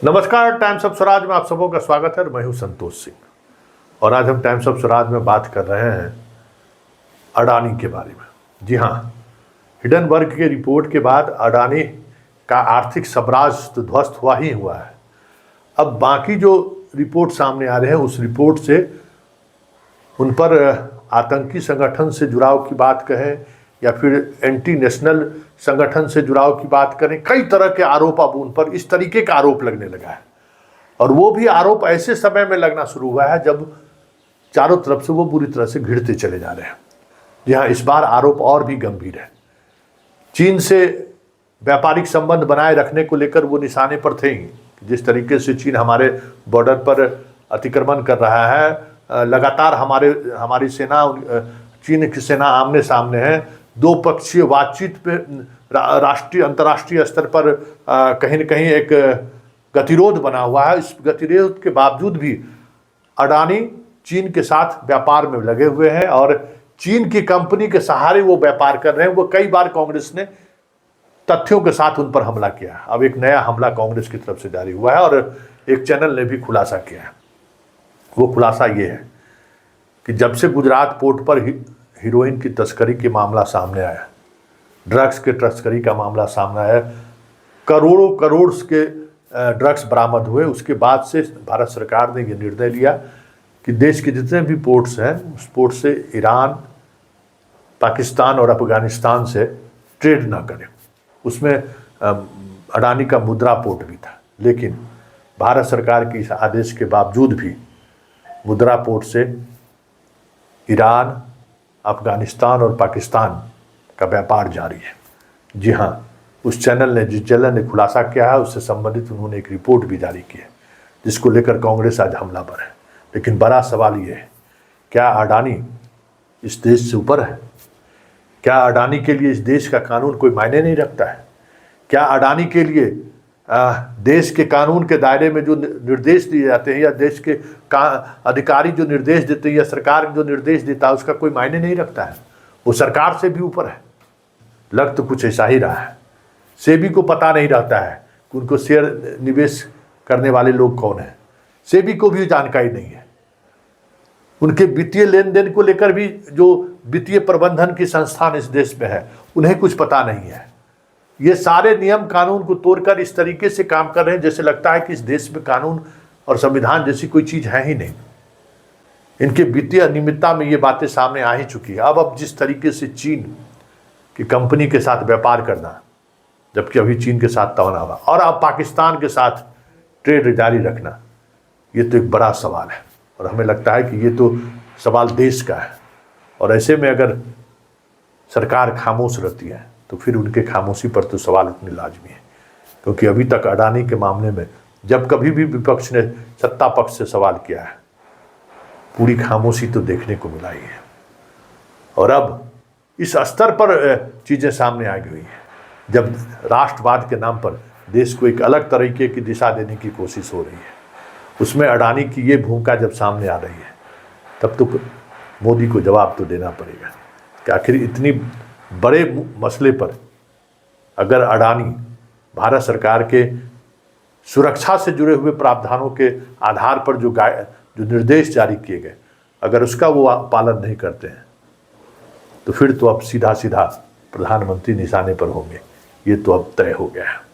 नमस्कार, times of Swaraj में आप सबों का स्वागत है। मैं हूं संतोष सिंह और आज हम टाइम्स ऑफ स्वराज में बात कर रहे हैं अडानी के बारे में। जी हां, हिडनबर्ग के रिपोर्ट के बाद अडानी का आर्थिक साम्राज्य तो ध्वस्त हुआ ही हुआ है। अब बाकी जो रिपोर्ट सामने आ रहे हैं उस रिपोर्ट से उन पर आतंकी संगठन से जुड़ाव की बात कहें या फिर एंटी नेशनल संगठन से जुड़ाव की बात करें, कई तरह के आरोप अब उन पर इस तरीके का आरोप लगने लगा है। और वो भी आरोप ऐसे समय में लगना शुरू हुआ है जब चारों तरफ से वो बुरी तरह से घिरते चले जा रहे हैं। जी हाँ, इस बार आरोप और भी गंभीर है। चीन से व्यापारिक संबंध बनाए रखने को लेकर वो निशाने पर थे ही। जिस तरीके से चीन हमारे बॉर्डर पर अतिक्रमण कर रहा है, लगातार हमारी सेना, चीन की सेना आमने सामने है। दो पक्षीय बातचीत पे राष्ट्रीय अंतर्राष्ट्रीय स्तर पर कहीं न कहीं एक गतिरोध बना हुआ है। इस गतिरोध के बावजूद भी अडानी चीन के साथ व्यापार में लगे हुए हैं और चीन की कंपनी के सहारे वो व्यापार कर रहे हैं। वो कई बार कांग्रेस ने तथ्यों के साथ उन पर हमला किया है। अब एक नया हमला कांग्रेस की तरफ से जारी हुआ है और एक चैनल ने भी खुलासा किया है। वो खुलासा ये है कि जब से गुजरात पोर्ट पर हीरोइन की तस्करी के मामला सामने आया, ड्रग्स के तस्करी का मामला सामने आया, करोड़ों करोड़ के ड्रग्स बरामद हुए, उसके बाद से भारत सरकार ने ये निर्णय लिया कि देश के जितने भी पोर्ट्स हैं उस पोर्ट से ईरान, पाकिस्तान और अफगानिस्तान से ट्रेड ना करें। उसमें अडानी का मुद्रा पोर्ट भी था, लेकिन भारत सरकार के इस आदेश के बावजूद भी मुद्रा पोर्ट से ईरान, अफगानिस्तान और पाकिस्तान का व्यापार जारी है। जी हाँ, उस जिस चैनल ने खुलासा किया है उससे संबंधित उन्होंने एक रिपोर्ट भी जारी की है जिसको लेकर कांग्रेस आज हमलावर है। लेकिन बड़ा सवाल ये है, क्या अडानी इस देश से ऊपर है? क्या अडानी के लिए इस देश का कानून कोई मायने नहीं रखता है? क्या अडानी के लिए देश के कानून के दायरे में जो निर्देश दिए जाते हैं या देश के अधिकारी जो निर्देश देते हैं या सरकार जो निर्देश देता है उसका कोई मायने नहीं रखता है? वो सरकार से भी ऊपर है। लग तो कुछ ऐसा ही रहा है। सेबी को पता नहीं रहता है कि उनको शेयर निवेश करने वाले लोग कौन हैं। सेबी को भी जानकारी नहीं है। उनके वित्तीय लेन देन को लेकर भी जो वित्तीय प्रबंधन की संस्थान इस देश में है उन्हें कुछ पता नहीं है। ये सारे नियम कानून को तोड़कर इस तरीके से काम कर रहे हैं जैसे लगता है कि इस देश में कानून और संविधान जैसी कोई चीज़ है ही नहीं। इनके वित्तीय अनियमितता में ये बातें सामने आ ही चुकी है। अब जिस तरीके से चीन की कंपनी के साथ व्यापार करना, जबकि अभी चीन के साथ तनाव हुआ, और अब पाकिस्तान के साथ ट्रेड जारी रखना, ये तो एक बड़ा सवाल है। और हमें लगता है कि ये तो सवाल देश का है। और ऐसे में अगर सरकार खामोश रहती है तो फिर उनके खामोशी पर तो सवाल उठने लाजमी है। क्योंकि अभी तक अडानी के मामले में जब कभी भी विपक्ष ने सत्ता पक्ष से सवाल किया है, पूरी खामोशी तो देखने को मिला ही है। और अब इस स्तर पर चीज़ें सामने आ गई हैं जब राष्ट्रवाद के नाम पर देश को एक अलग तरीके की दिशा देने की कोशिश हो रही है। उसमें अडानी की ये भूमिका जब सामने आ रही है तब तो मोदी को जवाब तो देना पड़ेगा कि आखिर इतनी बड़े मसले पर अगर अडानी भारत सरकार के सुरक्षा से जुड़े हुए प्रावधानों के आधार पर जो निर्देश जारी किए गए, अगर उसका वो पालन नहीं करते हैं तो फिर तो अब सीधा सीधा प्रधानमंत्री निशाने पर होंगे। ये तो अब तय हो गया है।